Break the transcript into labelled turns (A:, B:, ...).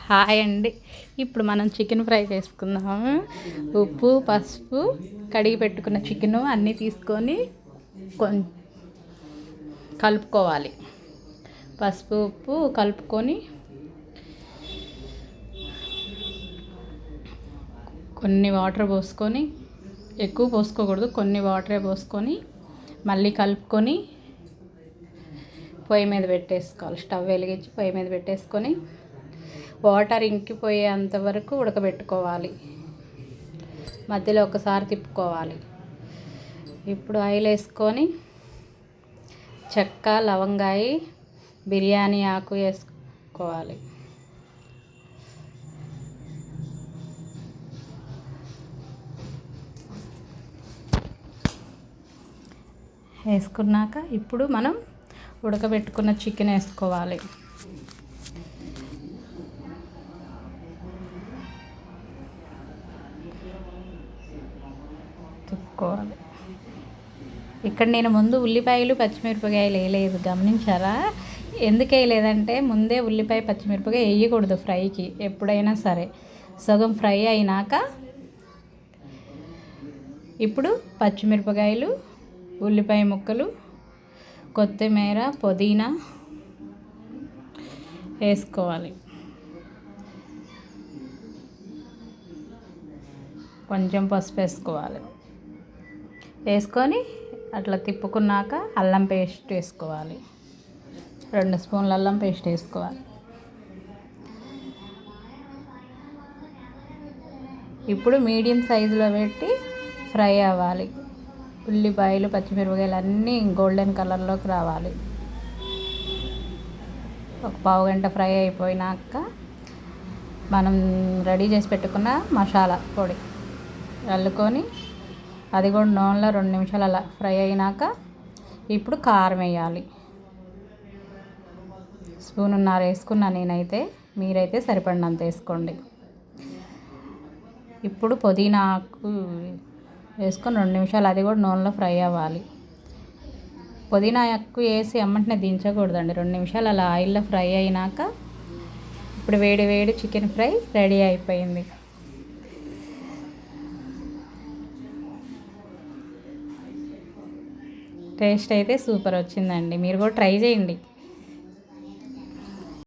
A: Hi అండి. ఇప్పుడు మనం చికెన్ ఫ్రై చేసుకుందాము. ఉప్పు, పసుపు, కడిగి పెట్టుకున్న చికెను అన్నీ తీసుకొని కలుపుకోవాలి. పసుపు, ఉప్పు కలుపుకొని కొన్ని వాటర్ పోసుకొని, ఎక్కువ పోసుకోకూడదు, కొన్ని వాటరే పోసుకొని మళ్ళీ కలుపుకొని పొయ్యి మీద పెట్టేసుకోవాలి. స్టవ్ వెలిగించి పొయ్యి మీద పెట్టేసుకొని వాటర్ ఇంకిపోయేంత వరకు ఉడకబెట్టుకోవాలి. మధ్యలో ఒకసారి తిప్పుకోవాలి. ఇప్పుడు ఆయిల్ వేసుకొని చెక్క, లవంగాయి, బిర్యానీ ఆకు వేసుకోవాలి. వేసుకున్నాక ఇప్పుడు మనం ఉడకబెట్టుకున్న చికెన్ వేసుకోవాలి. తిప్పుకోవాలి. ఇక్కడ నేను ముందు ఉల్లిపాయలు, పచ్చిమిరపకాయలు వేయలేదు, గమనించారా? ఎందుకు వేయలేదంటే ముందే ఉల్లిపాయ, పచ్చిమిరపకాయ వేయకూడదు ఫ్రైకి. ఎప్పుడైనా సరే సగం ఫ్రై అయినాక ఇప్పుడు పచ్చిమిరపకాయలు, ఉల్లిపాయ ముక్కలు, కొత్తిమీర, పుదీనా వేసుకోవాలి. కొంచెం పసుపు వేసుకోవాలి. వేసుకొని అట్లా తిప్పుకున్నాక అల్లం పేస్ట్ వేసుకోవాలి. 2 స్పూన్ల అల్లం పేస్ట్ వేసుకోవాలి. ఇప్పుడు మీడియం సైజులో పెట్టి ఫ్రై అవ్వాలి. ఉల్లిపాయలు, పచ్చిమిరపకాయలు అన్నీ గోల్డెన్ కలర్లోకి రావాలి. ఒక పావుగంట ఫ్రై అయిపోయినాక మనం రెడీ చేసి పెట్టుకున్న మసాలా పొడి చల్లుకొని అది కూడా నూనెలో 2 నిమిషాలు అలా ఫ్రై అయినాక ఇప్పుడు కారం వేయాలి. స్పూనున్నర వేసుకున్నా నేనైతే, మీరైతే సరిపడినంత వేసుకోండి. ఇప్పుడు పుదీనా ఆకు వేసుకొని 2 నిమిషాలు అది కూడా నూనెలో ఫ్రై అవ్వాలి. పుదీనా ఆకు వేసి వెంటనే దించకూడదండి. 2 నిమిషాలు అలా ఆయిల్లో ఫ్రై అయినాక ఇప్పుడు వేడి వేడి చికెన్ ఫ్రై రెడీ అయిపోయింది. టేస్ట్ అయితే సూపర్ వచ్చిందండి. మీరు కూడా ట్రై చేయండి.